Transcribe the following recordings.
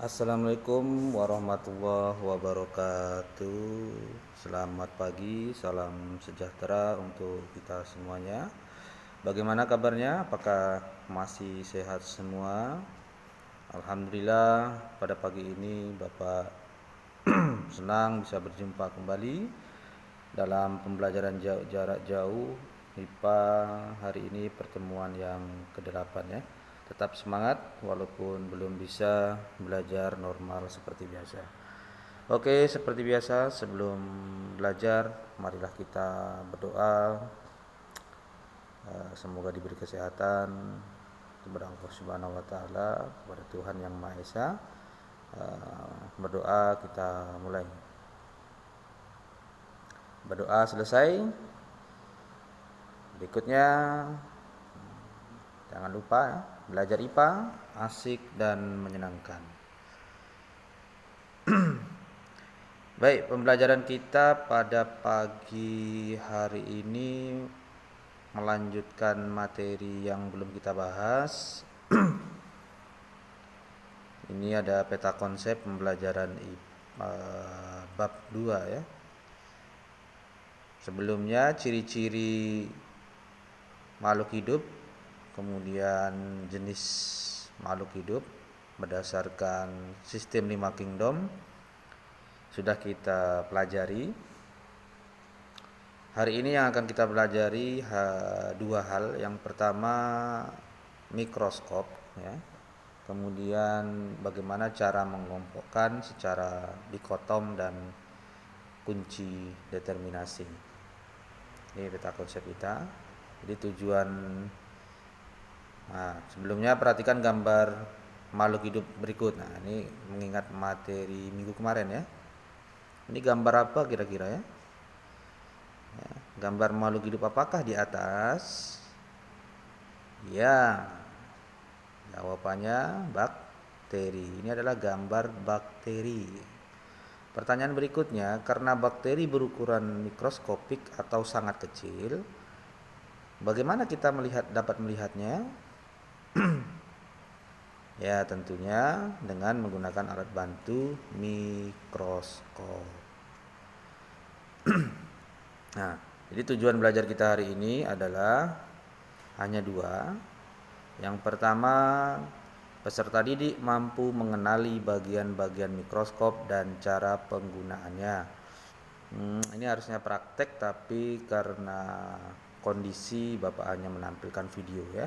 Assalamualaikum warahmatullahi wabarakatuh. Selamat pagi, salam sejahtera untuk kita semuanya. Bagaimana kabarnya? Apakah masih sehat semua? Alhamdulillah, pada pagi ini Bapak senang bisa berjumpa kembali dalam pembelajaran jarak jauh IPA hari ini, pertemuan yang ke-8 ya. Tetap semangat walaupun belum bisa belajar normal seperti biasa. Oke, seperti biasa sebelum belajar marilah kita berdoa. Semoga diberi kesehatan kepada Allah Subhanahu wa taala, kepada Tuhan yang Maha Esa. Berdoa, kita mulai. Berdoa selesai. Berikutnya jangan lupa belajar IPA asik dan menyenangkan. Baik, pembelajaran kita pada pagi hari ini melanjutkan materi yang belum kita bahas. Ini ada peta konsep pembelajaran bab 2 ya. Sebelumnya ciri-ciri makhluk hidup, kemudian jenis makhluk hidup berdasarkan sistem 5 kingdom sudah kita pelajari. Hari ini yang akan kita pelajari dua hal. Yang pertama mikroskop ya. Kemudian bagaimana cara mengelompokkan secara dikotom dan kunci determinasi. Ini peta konsep kita. Jadi tujuan sebelumnya perhatikan gambar makhluk hidup berikut. Nah, ini mengingat materi minggu kemarin ya. Ini gambar apa kira-kira ya? Gambar makhluk hidup apakah di atas? Ya, jawabannya bakteri. Ini adalah gambar bakteri. Pertanyaan berikutnya, karena bakteri berukuran mikroskopik atau sangat kecil, bagaimana kita dapat melihatnya? Ya, tentunya dengan menggunakan alat bantu mikroskop. Nah, jadi tujuan belajar kita hari ini adalah hanya dua. Yang pertama, peserta didik mampu mengenali bagian-bagian mikroskop dan cara penggunaannya. Ini harusnya praktek, tapi karena kondisi Bapak hanya menampilkan video ya.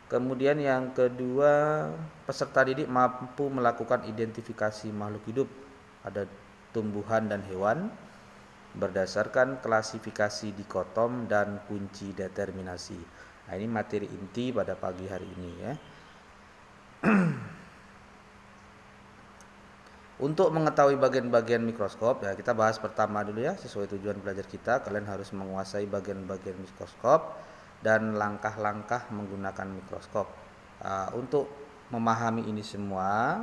Kemudian yang kedua, peserta didik mampu melakukan identifikasi makhluk hidup, ada tumbuhan dan hewan, berdasarkan klasifikasi dikotom dan kunci determinasi. Nah, ini materi inti pada pagi hari ini ya. Untuk mengetahui bagian-bagian mikroskop, ya kita bahas pertama dulu ya, sesuai tujuan belajar kita. Kalian harus menguasai bagian-bagian mikroskop dan langkah-langkah menggunakan mikroskop. Untuk memahami ini semua,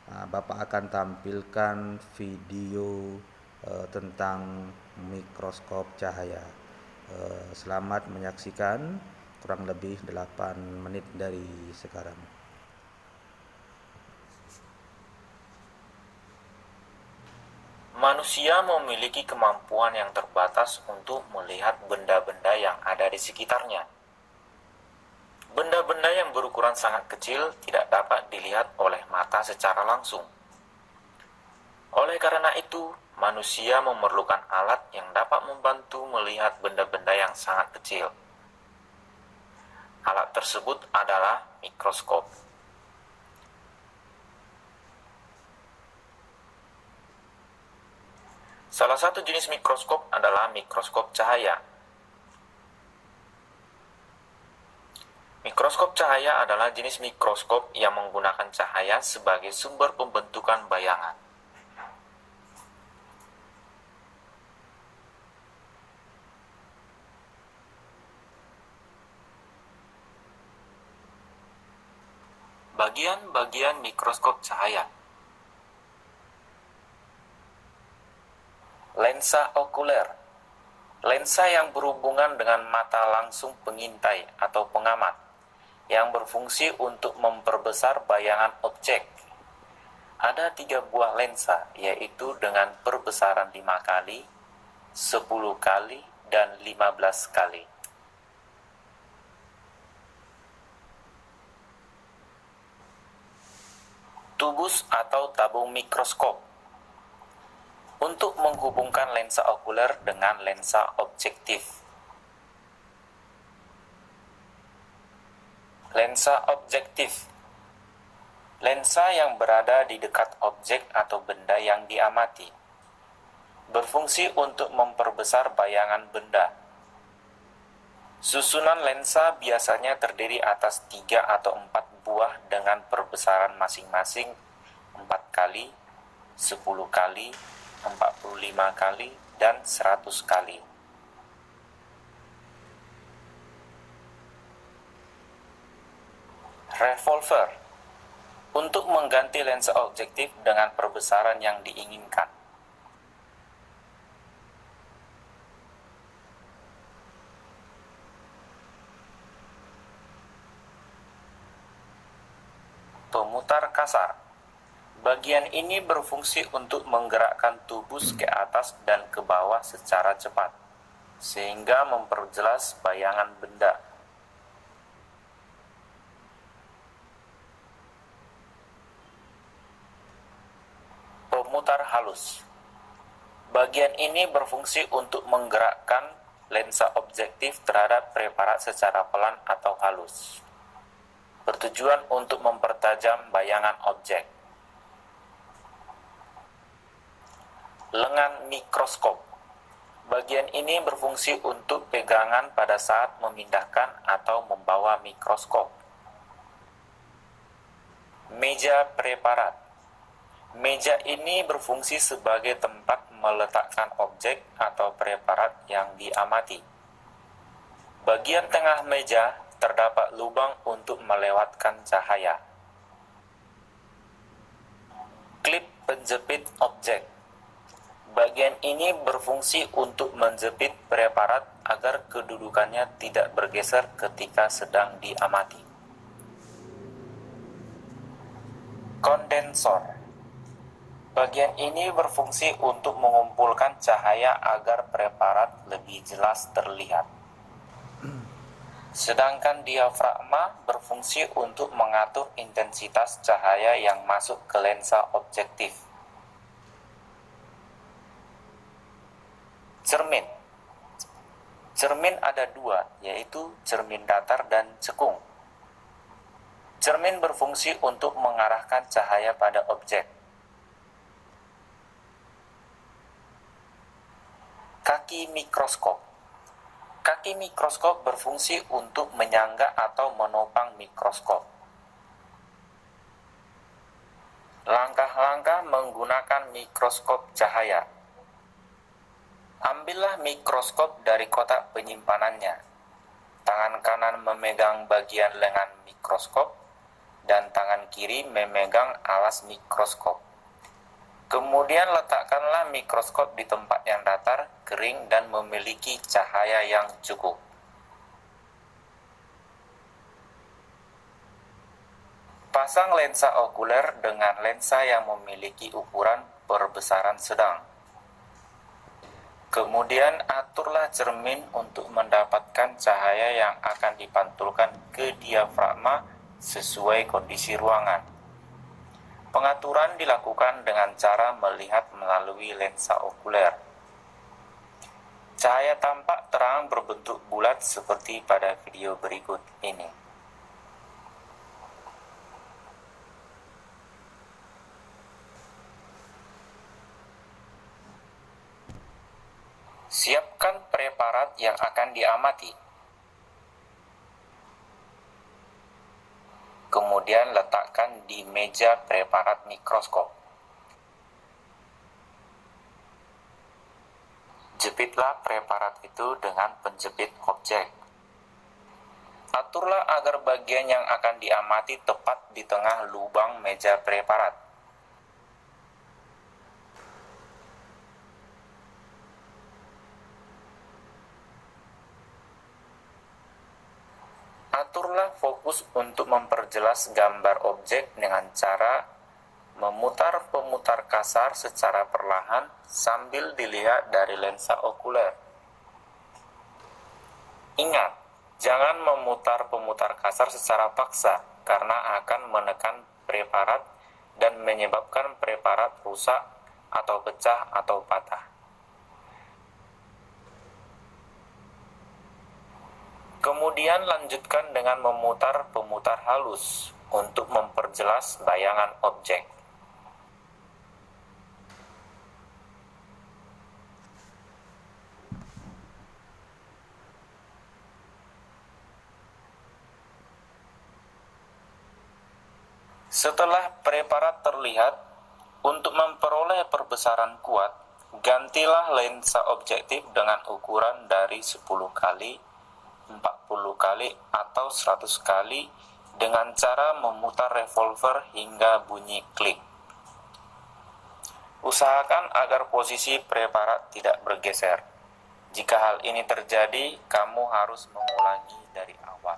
Bapak akan tampilkan video tentang mikroskop cahaya. Selamat menyaksikan, kurang lebih 8 menit dari sekarang. Manusia memiliki kemampuan yang terbatas untuk melihat benda-benda yang ada di sekitarnya. Benda-benda yang berukuran sangat kecil tidak dapat dilihat oleh mata secara langsung. Oleh karena itu, manusia memerlukan alat yang dapat membantu melihat benda-benda yang sangat kecil. Alat tersebut adalah mikroskop. Salah satu jenis mikroskop adalah mikroskop cahaya. Mikroskop cahaya adalah jenis mikroskop yang menggunakan cahaya sebagai sumber pembentukan bayangan. Bagian-bagian mikroskop cahaya. Lensa okuler. Lensa yang berhubungan dengan mata langsung pengintai atau pengamat, yang berfungsi untuk memperbesar bayangan objek. Ada 3 buah lensa, yaitu dengan perbesaran 5 kali, 10 kali, dan 15 kali. Tubus atau tabung mikroskop. Untuk menghubungkan lensa okuler dengan lensa objektif. Lensa objektif. Lensa yang berada di dekat objek atau benda yang diamati. Berfungsi untuk memperbesar bayangan benda. Susunan lensa biasanya terdiri atas 3 atau 4 buah dengan perbesaran masing-masing 4 kali, 10 kali, 45 kali, dan 100 kali. Revolver. Untuk mengganti lensa objektif dengan perbesaran yang diinginkan. Pemutar kasar. Bagian ini berfungsi untuk menggerakkan tubus ke atas dan ke bawah secara cepat, sehingga memperjelas bayangan benda. Pemutar halus. Bagian ini berfungsi untuk menggerakkan lensa objektif terhadap preparat secara pelan atau halus. Bertujuan untuk mempertajam bayangan objek. Lengan mikroskop. Bagian ini berfungsi untuk pegangan pada saat memindahkan atau membawa mikroskop. Meja preparat. Meja ini berfungsi sebagai tempat meletakkan objek atau preparat yang diamati. Bagian tengah meja terdapat lubang untuk melewatkan cahaya. Klip penjepit objek. Bagian ini berfungsi untuk menjepit preparat agar kedudukannya tidak bergeser ketika sedang diamati. Kondensor. Bagian ini berfungsi untuk mengumpulkan cahaya agar preparat lebih jelas terlihat. Sedangkan diafragma berfungsi untuk mengatur intensitas cahaya yang masuk ke lensa objektif. Cermin. Cermin ada 2, yaitu cermin datar dan cekung. Cermin berfungsi untuk mengarahkan cahaya pada objek. Kaki mikroskop. Kaki mikroskop berfungsi untuk menyangga atau menopang mikroskop. Langkah-langkah menggunakan mikroskop cahaya. Ambillah mikroskop dari kotak penyimpanannya. Tangan kanan memegang bagian lengan mikroskop dan tangan kiri memegang alas mikroskop. Kemudian letakkanlah mikroskop di tempat yang datar, kering, dan memiliki cahaya yang cukup. Pasang lensa okuler dengan lensa yang memiliki ukuran perbesaran sedang. Kemudian aturlah cermin untuk mendapatkan cahaya yang akan dipantulkan ke diafragma sesuai kondisi ruangan. Pengaturan dilakukan dengan cara melihat melalui lensa okuler. Cahaya tampak terang berbentuk bulat seperti pada video berikut ini. Siapkan preparat yang akan diamati. Kemudian letakkan di meja preparat mikroskop. Jepitlah preparat itu dengan penjepit objek. Aturlah agar bagian yang akan diamati tepat di tengah lubang meja preparat. Aturlah fokus untuk memperjelas gambar objek dengan cara memutar pemutar kasar secara perlahan sambil dilihat dari lensa okuler. Ingat, jangan memutar pemutar kasar secara paksa karena akan menekan preparat dan menyebabkan preparat rusak atau pecah atau patah. Kemudian lanjutkan dengan memutar pemutar halus untuk memperjelas bayangan objek. Setelah preparat terlihat, untuk memperoleh perbesaran kuat, gantilah lensa objektif dengan ukuran dari 10 kali, 40 kali, atau 100 kali dengan cara memutar revolver hingga bunyi klik. Usahakan agar posisi preparat tidak bergeser. Jika hal ini terjadi, kamu harus mengulangi dari awal.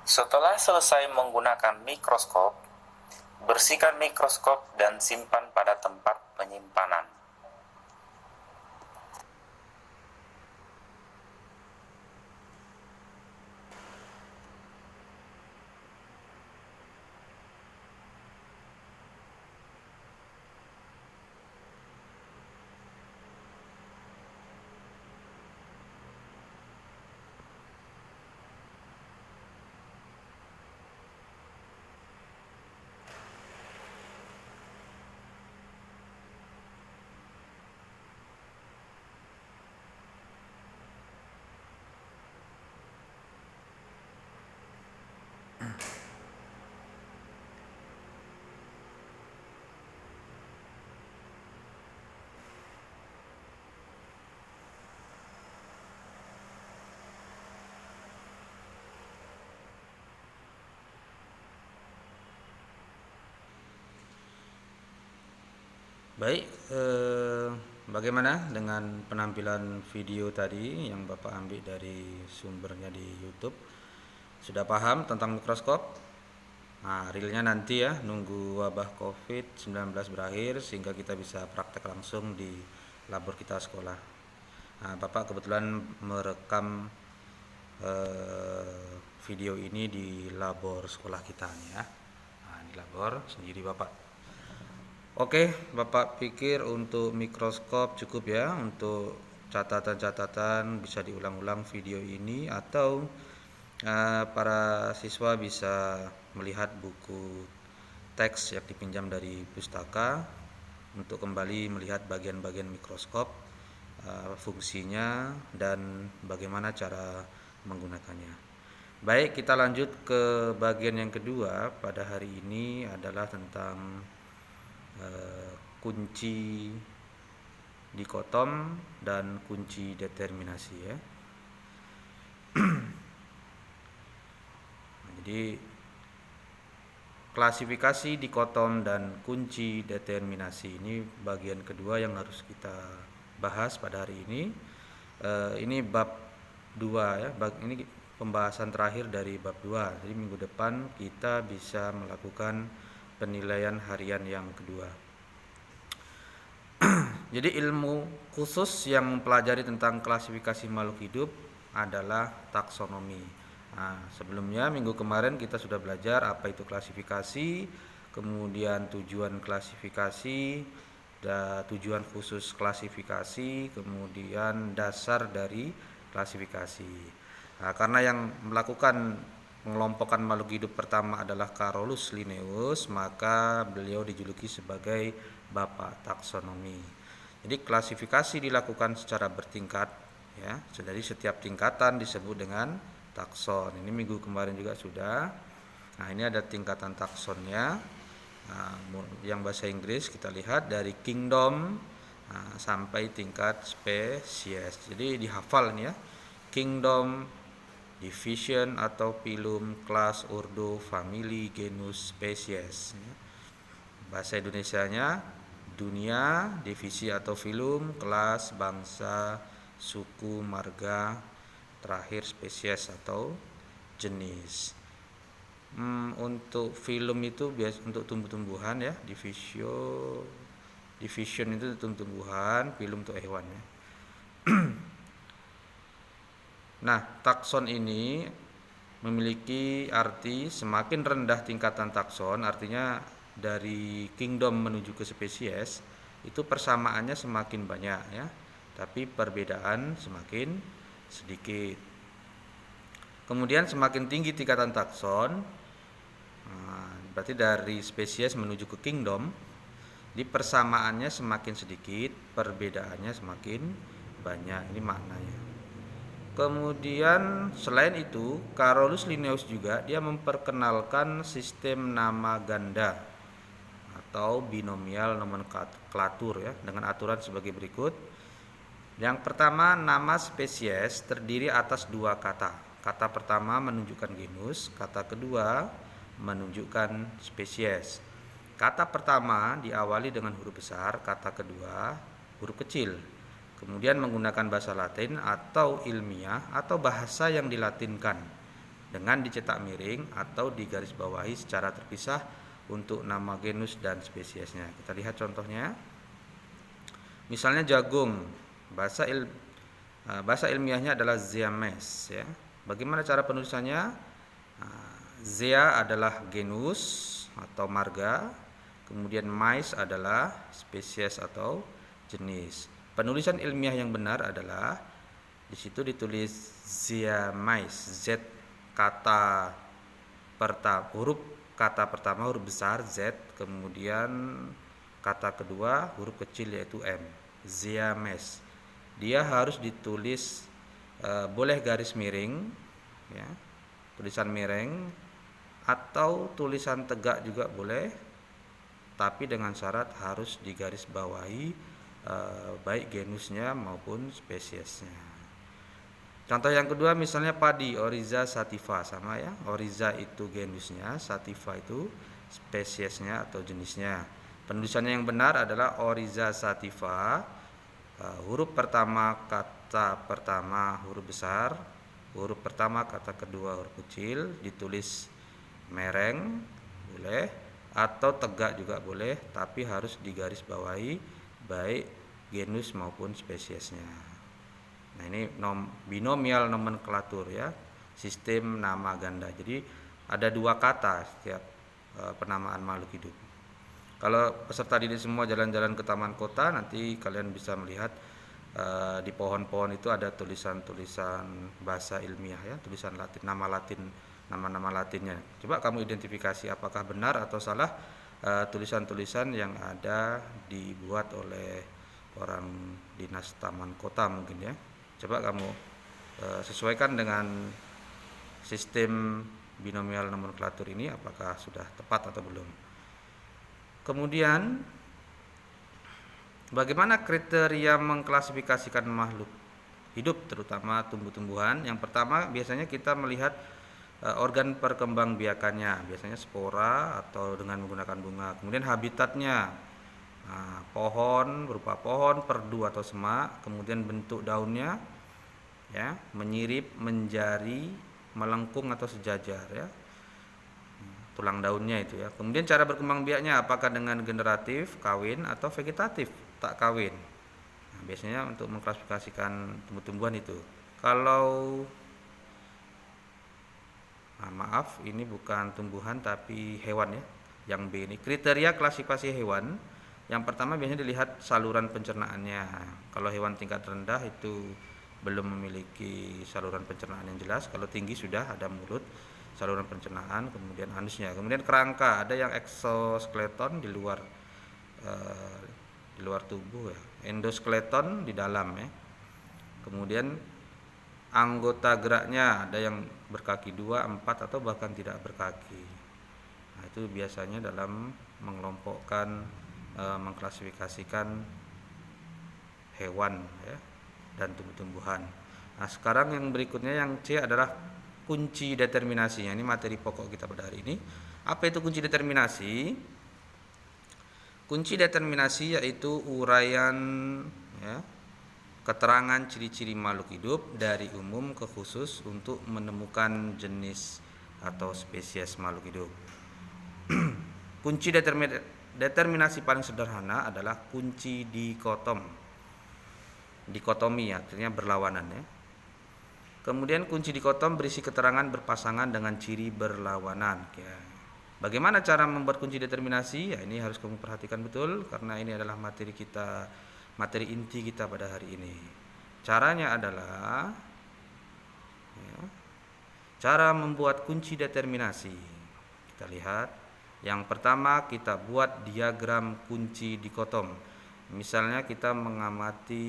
Setelah selesai menggunakan mikroskop, bersihkan mikroskop dan simpan pada tempat penyimpanan. Baik, bagaimana dengan penampilan video tadi yang Bapak ambil dari sumbernya di YouTube? Sudah paham tentang mikroskop? Nah, realnya nanti ya, nunggu wabah COVID-19 berakhir sehingga kita bisa praktek langsung di labor kita sekolah. Nah, Bapak kebetulan merekam video ini di labor sekolah kita nih ya. Nah, di labor sendiri Bapak. Oke, Bapak pikir untuk mikroskop cukup ya untuk catatan-catatan, bisa diulang-ulang video ini, atau para siswa bisa melihat buku teks yang dipinjam dari pustaka untuk kembali melihat bagian-bagian mikroskop, fungsinya, dan bagaimana cara menggunakannya. Baik, kita lanjut ke bagian yang kedua pada hari ini adalah tentang kunci dikotom dan kunci determinasi ya. Jadi klasifikasi dikotom dan kunci determinasi ini bagian kedua yang harus kita bahas pada hari ini. Ini bab 2 ya, ini pembahasan terakhir dari bab 2. Jadi minggu depan kita bisa melakukan penilaian harian yang kedua. Jadi ilmu khusus yang mempelajari tentang klasifikasi makhluk hidup adalah taksonomi. Nah, sebelumnya minggu kemarin kita sudah belajar apa itu klasifikasi, kemudian tujuan klasifikasi, tujuan khusus klasifikasi, kemudian dasar dari klasifikasi. Nah, karena yang melakukan pengelompokan makhluk hidup pertama adalah Carolus Linnaeus, maka beliau dijuluki sebagai Bapak Taksonomi. Jadi klasifikasi dilakukan secara bertingkat ya. Jadi setiap tingkatan disebut dengan takson. Ini minggu kemarin juga sudah. Nah, ini ada tingkatan taksonnya. Nah, yang bahasa Inggris kita lihat dari kingdom sampai tingkat spesies. Jadi dihafal nih ya. Kingdom, division atau phylum, kelas, ordo, family, genus, spesies. Bahasa Indonesianya dunia, divisi atau phylum, kelas, bangsa, suku, marga, terakhir spesies atau jenis. Untuk film itu biasa untuk tumbuh-tumbuhan ya, division itu tumbuh-tumbuhan, film untuk hewan ya. Nah, takson ini memiliki arti semakin rendah tingkatan takson, artinya dari kingdom menuju ke spesies itu persamaannya semakin banyak ya, tapi perbedaan semakin sedikit. Kemudian semakin tinggi tingkatan takson, berarti dari spesies menuju ke kingdom, di persamaannya semakin sedikit, perbedaannya semakin banyak. Ini maknanya. Kemudian selain itu, Carolus Linnaeus juga dia memperkenalkan sistem nama ganda atau binomial nomenklatur ya, dengan aturan sebagai berikut. Yang pertama, nama spesies terdiri atas dua kata. Kata pertama menunjukkan genus, kata kedua menunjukkan spesies. Kata pertama diawali dengan huruf besar, kata kedua huruf kecil. Kemudian menggunakan bahasa Latin atau ilmiah atau bahasa yang dilatinkan dengan dicetak miring atau digarisbawahi secara terpisah untuk nama genus dan spesiesnya. Kita lihat contohnya. Misalnya jagung, bahasa ilmiahnya adalah Zeames ya. Bagaimana cara penulisannya? Zea adalah genus atau marga, kemudian mais adalah spesies atau jenis. Penulisan ilmiah yang benar adalah di situ ditulis Zeamais, Z kata huruf kata pertama huruf besar Z, kemudian kata kedua huruf kecil yaitu M. Zeames. Dia harus ditulis boleh garis miring ya, tulisan miring atau tulisan tegak juga boleh, tapi dengan syarat harus digarisbawahi baik genusnya maupun spesiesnya. Contoh yang kedua misalnya padi, Oryza sativa, sama ya. Oryza itu genusnya, sativa itu spesiesnya atau jenisnya. Penulisannya yang benar adalah Oryza sativa, huruf pertama kata pertama huruf besar, huruf pertama kata kedua huruf kecil, ditulis mereng boleh atau tegak juga boleh, tapi harus digarisbawahi baik genus maupun spesiesnya. Nah, ini binomial nomenklatur ya, sistem nama ganda. Jadi ada dua kata setiap penamaan makhluk hidup. Kalau peserta didik semua jalan-jalan ke taman kota, nanti kalian bisa melihat di pohon-pohon itu ada tulisan-tulisan bahasa ilmiah ya, tulisan Latin, nama-nama Latinnya. Coba kamu identifikasi apakah benar atau salah tulisan-tulisan yang ada dibuat oleh orang dinas taman kota mungkin ya. Coba kamu sesuaikan dengan sistem binomial nomenklatur ini apakah sudah tepat atau belum. Kemudian bagaimana kriteria mengklasifikasikan makhluk hidup terutama tumbuh-tumbuhan? Yang pertama biasanya kita melihat organ perkembangbiakannya, biasanya spora atau dengan menggunakan bunga. Kemudian habitatnya, pohon berupa pohon, perdu atau semak. Kemudian bentuk daunnya, ya, menyirip, menjari, melengkung atau sejajar, ya, tulang daunnya itu ya. Kemudian cara berkembang biaknya, apakah dengan generatif, kawin, atau vegetatif, tak kawin. Nah, biasanya untuk mengklasifikasikan tumbuh-tumbuhan itu. Kalau maaf, ini bukan tumbuhan tapi hewan ya. Yang B ini kriteria klasifikasi hewan. Yang pertama biasanya dilihat saluran pencernaannya. Kalau hewan tingkat rendah itu belum memiliki saluran pencernaan yang jelas. Kalau tinggi sudah ada mulut, saluran pencernaan, kemudian anusnya. Kemudian kerangka, ada yang exoskeleton di luar tubuh ya. Endoskeleton di dalam ya. Kemudian anggota geraknya ada yang berkaki 2, 4 atau bahkan tidak berkaki. Nah, itu biasanya dalam mengelompokkan mengklasifikasikan hewan ya, dan tumbuh-tumbuhan. Nah, sekarang yang berikutnya yang C adalah kunci determinasinya. Ini materi pokok kita pada hari ini. Apa itu kunci determinasi? Kunci determinasi yaitu uraian ya, keterangan ciri-ciri makhluk hidup dari umum ke khusus untuk menemukan jenis atau spesies makhluk hidup. Kunci determinasi paling sederhana adalah kunci dikotomi, artinya berlawanan ya. Kemudian kunci dikotom berisi keterangan berpasangan dengan ciri berlawanan ya. Bagaimana cara membuat kunci determinasi? Ya, ini harus kamu perhatikan betul karena ini adalah materi inti kita pada hari ini. Caranya adalah ya, cara membuat kunci determinasi. Kita lihat. Yang pertama, kita buat diagram kunci dikotom. Misalnya kita mengamati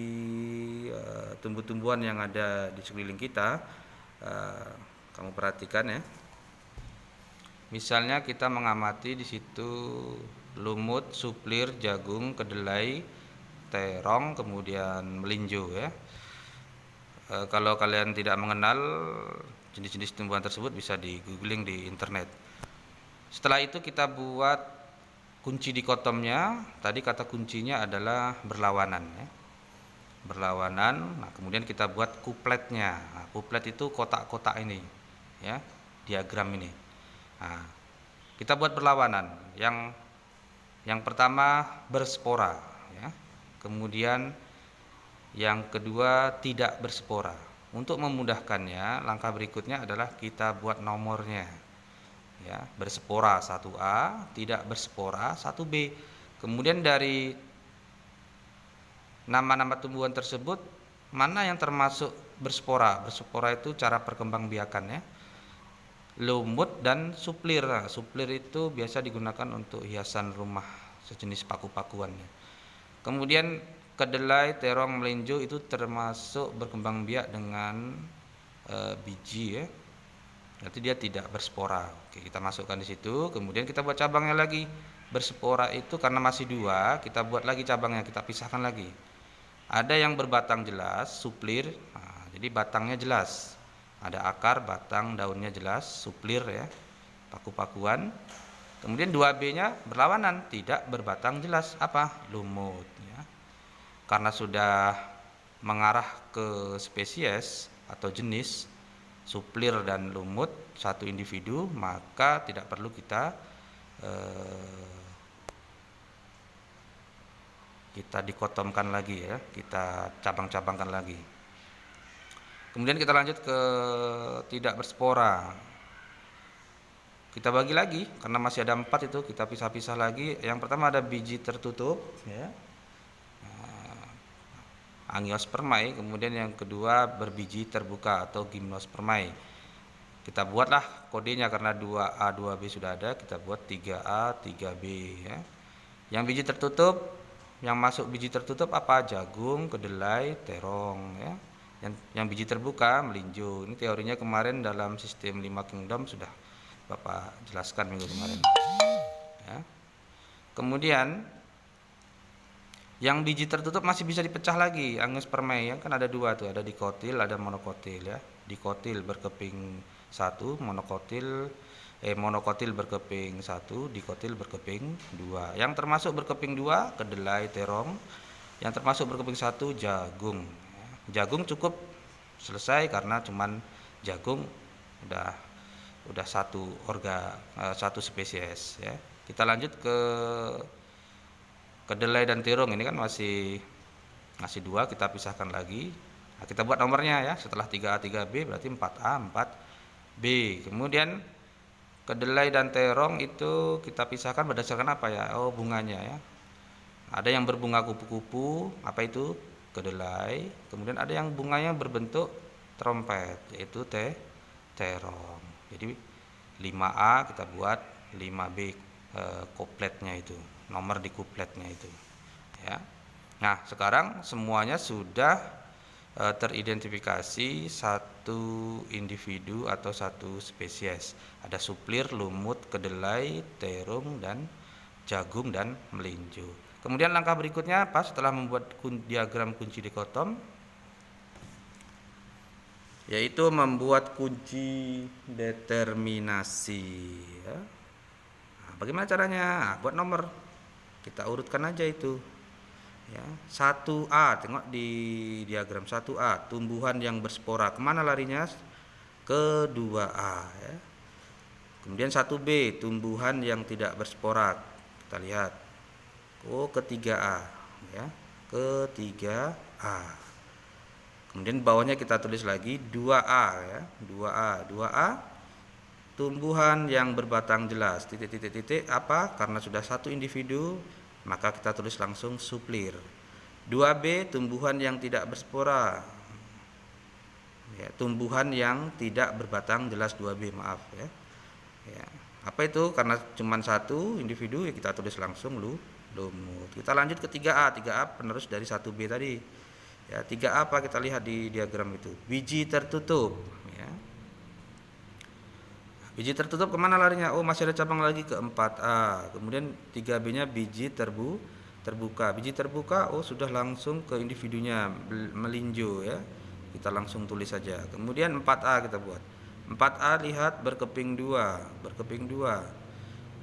tumbuh-tumbuhan yang ada di sekeliling kita. Kamu perhatikan ya. Misalnya kita mengamati di situ lumut, suplir, jagung, kedelai, terong, kemudian melinjo ya. Kalau kalian tidak mengenal jenis-jenis tumbuhan tersebut bisa di googling di internet. Setelah itu kita buat kunci dikotomnya. Tadi kata kuncinya adalah berlawanan ya. Berlawanan. Nah, kemudian kita buat kupletnya. Nah, kuplet itu kotak-kotak ini ya, diagram ini. Nah, kita buat berlawanan. Yang pertama berspora ya. Kemudian yang kedua tidak berspora. Untuk memudahkannya, langkah berikutnya adalah kita buat nomornya. Ya, berspora 1A, tidak berspora 1B. Kemudian dari nama-nama tumbuhan tersebut mana yang termasuk berspora? Berspora itu cara perkembangbiakannya. Lumut dan suplir. Nah, suplir itu biasa digunakan untuk hiasan rumah sejenis paku-pakuannya. Kemudian kedelai, terong, melinjo itu termasuk berkembang biak dengan biji ya. Berarti dia tidak berspora. Oke, kita masukkan di situ. Kemudian kita buat cabangnya lagi. Berspora itu karena masih dua, kita buat lagi cabangnya, kita pisahkan lagi. Ada yang berbatang jelas, suplir. Nah, jadi batangnya jelas. Ada akar, batang, daunnya jelas, suplir ya. Paku-pakuan. Kemudian 2B-nya berlawanan, tidak berbatang jelas. Apa? Lumut ya. Karena sudah mengarah ke spesies atau jenis suplir dan lumut satu individu, maka tidak perlu kita dikotomkan lagi ya, kita cabang-cabangkan lagi. Kemudian kita lanjut ke tidak berspora. Kita bagi lagi karena masih ada 4 itu, kita pisah-pisah lagi. Yang pertama ada biji tertutup ya, angiospermae. Kemudian yang kedua berbiji terbuka atau gymnospermae. Kita buatlah kodenya karena 2A 2B sudah ada, kita buat 3A 3B ya. Yang biji tertutup, yang masuk biji tertutup apa? Jagung, kedelai, terong ya. Yang biji terbuka melinjo. Ini teorinya kemarin dalam sistem 5 kingdom sudah Bapak jelaskan minggu kemarin ya. Kemudian yang biji tertutup masih bisa dipecah lagi, angiospermae ya, kan ada 2 tuh, ada dikotil, ada monokotil ya. Dikotil berkeping 1, monokotil berkeping 1, dikotil berkeping 2. Yang termasuk berkeping 2 kedelai, terong. Yang termasuk berkeping 1 jagung. Jagung cukup selesai karena cuman jagung udah satu spesies ya. Kita lanjut ke kedelai dan terong. Ini kan masih 2, kita pisahkan lagi. Nah, kita buat nomornya ya. Setelah 3A 3B berarti 4A 4B. Kemudian kedelai dan terong itu kita pisahkan berdasarkan apa ya? Oh, bunganya ya. Ada yang berbunga kupu-kupu, apa itu? Kedelai. Kemudian ada yang bunganya berbentuk trompet, yaitu terong. Jadi 5A kita buat 5B kupletnya itu, nomor di kupletnya itu ya. Nah, sekarang semuanya sudah teridentifikasi satu individu atau satu spesies. Ada suplir, lumut, kedelai, terong, dan jagung dan melinjo. Kemudian langkah berikutnya apa? Setelah membuat diagram kunci dikotom, yaitu membuat kunci determinasi ya. Nah, bagaimana caranya? Nah, buat nomor, kita urutkan aja itu ya. 1A, tengok di diagram 1A, tumbuhan yang berspora, kemana larinya? Ke 2A ya. Kemudian 1B, tumbuhan yang tidak berspora. Kita lihat. ketiga A ya. Ketiga A. Kemudian bawahnya kita tulis lagi 2A ya. 2A tumbuhan yang berbatang jelas. Titik apa? Karena sudah satu individu, maka kita tulis langsung suplir. 2B tumbuhan yang tidak berspora. Ya, tumbuhan yang tidak berbatang jelas 2B, maaf ya. Ya. Apa itu? Karena cuma satu individu, ya kita tulis langsung lumut. Kita lanjut ke 3A. 3A penerus dari 1B tadi. Ya, 3A apa kita lihat di diagram itu? Biji tertutup, ya. Biji tertutup kemana larinya? Oh, masih ada cabang lagi ke 4A. Kemudian 3B-nya biji terbuka. Biji terbuka, oh sudah langsung ke individunya, melinjo ya. Kita langsung tulis saja. Kemudian 4A kita buat. 4A lihat berkeping 2.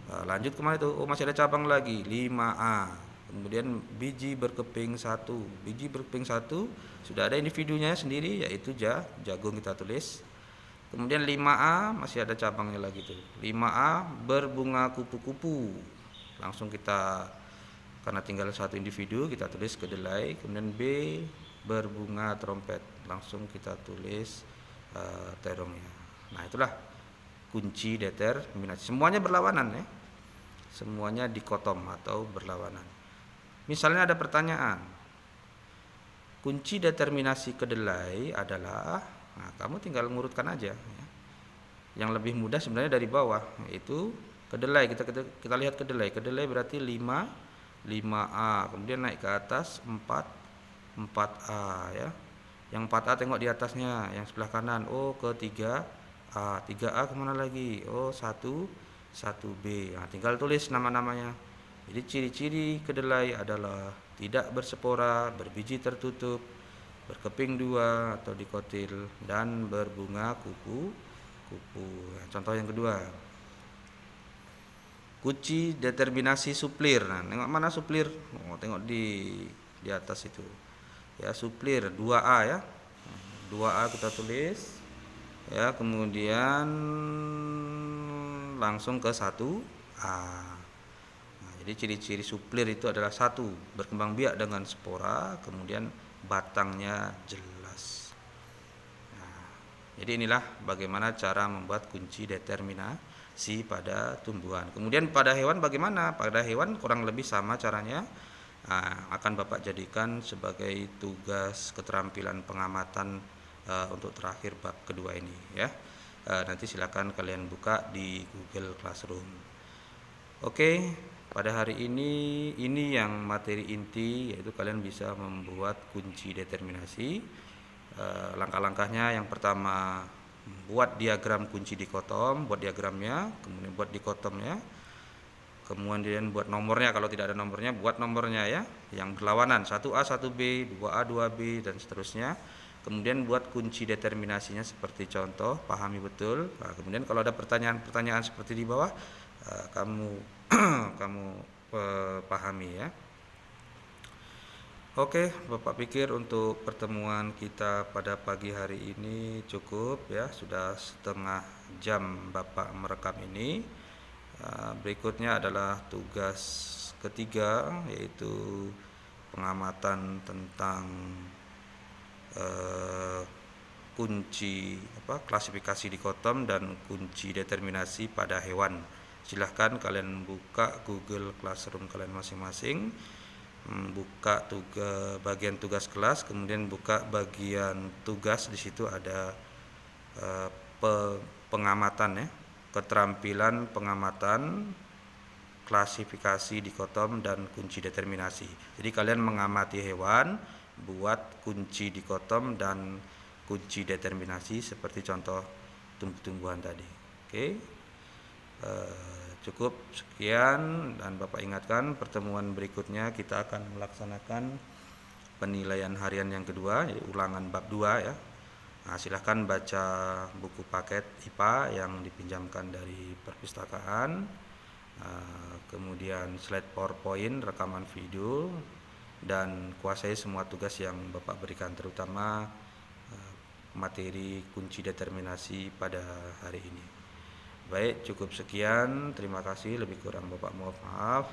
Nah, lanjut kemana itu? Oh, masih ada cabang lagi, 5A. Kemudian biji berkeping 1. Biji berkeping 1 sudah ada individunya sendiri, yaitu jagung, kita tulis. Kemudian 5A masih ada cabangnya lagi tuh. 5A berbunga kupu-kupu. Langsung kita, karena tinggal satu individu, kita tulis kedelai. Kemudian B berbunga trompet. Langsung kita tulis terongnya. Nah, itulah kunci determinasi. Semuanya berlawanan ya. Semuanya dikotom atau berlawanan. Misalnya ada pertanyaan. Kunci determinasi kedelai adalah, nah, kamu tinggal ngurutkan aja ya. Yang lebih mudah sebenarnya dari bawah, yaitu kedelai. Kita lihat kedelai. Kedelai berarti 5A. Kemudian naik ke atas 4A ya. Yang 4A tengok di atasnya, yang sebelah kanan. Oh, ke 3A. 3A kemana lagi? Oh, 1B. Nah, tinggal tulis nama-namanya. Jadi ciri-ciri kedelai adalah tidak berspora, berbiji tertutup, berkeping 2 atau dikotil, dan berbunga kupu-kupu. Contoh yang kedua. Kunci determinasi suplir. Nah, tengok mana suplir? Oh, tengok di atas itu. Ya, suplir 2A ya. 2A kita tulis. Ya, kemudian langsung ke 1A. Nah, jadi ciri-ciri suplir itu adalah 1, berkembang biak dengan spora, kemudian batangnya jelas. Nah, jadi inilah bagaimana cara membuat kunci determinasi pada tumbuhan. Kemudian pada hewan bagaimana? Pada hewan kurang lebih sama caranya. Nah, akan Bapak jadikan sebagai tugas keterampilan pengamatan untuk terakhir bab kedua ini ya. Nanti silakan kalian buka di Google Classroom. Oke, pada hari ini yang materi inti, yaitu kalian bisa membuat kunci determinasi. Langkah-langkahnya, yang pertama buat diagram kunci dikotom, buat diagramnya, kemudian buat dikotomnya, kemudian buat nomornya, kalau tidak ada nomornya buat nomornya ya, yang berlawanan 1A 1B, 2A 2B, dan seterusnya. Kemudian buat kunci determinasinya seperti contoh, pahami betul. Nah, kemudian kalau ada pertanyaan-pertanyaan seperti di bawah, kamu pahami ya. Oke, Bapak pikir untuk pertemuan kita pada pagi hari ini cukup ya, sudah setengah jam Bapak merekam ini. Berikutnya adalah tugas ketiga, yaitu pengamatan tentang kunci klasifikasi dikotom dan kunci determinasi pada hewan. Silahkan kalian buka Google Classroom kalian masing-masing, buka bagian tugas kelas, kemudian buka bagian tugas. Di situ ada pengamatan ya, keterampilan pengamatan klasifikasi dikotom dan kunci determinasi. Jadi kalian mengamati hewan, buat kunci dikotom dan kunci determinasi seperti contoh tumbuh-tumbuhan tadi. Oke, cukup sekian, dan Bapak ingatkan pertemuan berikutnya kita akan melaksanakan penilaian harian yang kedua, jadi ulangan bab 2 ya. Nah, silahkan baca buku paket IPA yang dipinjamkan dari perpustakaan, kemudian slide PowerPoint, rekaman video, dan kuasai semua tugas yang Bapak berikan, terutama materi kunci determinasi pada hari ini. Baik, cukup sekian. Terima kasih. Lebih kurang Bapak mohon maaf.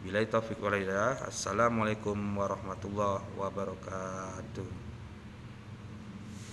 Billahi taufiq wal hidayah. Assalamualaikum warahmatullahi wabarakatuh.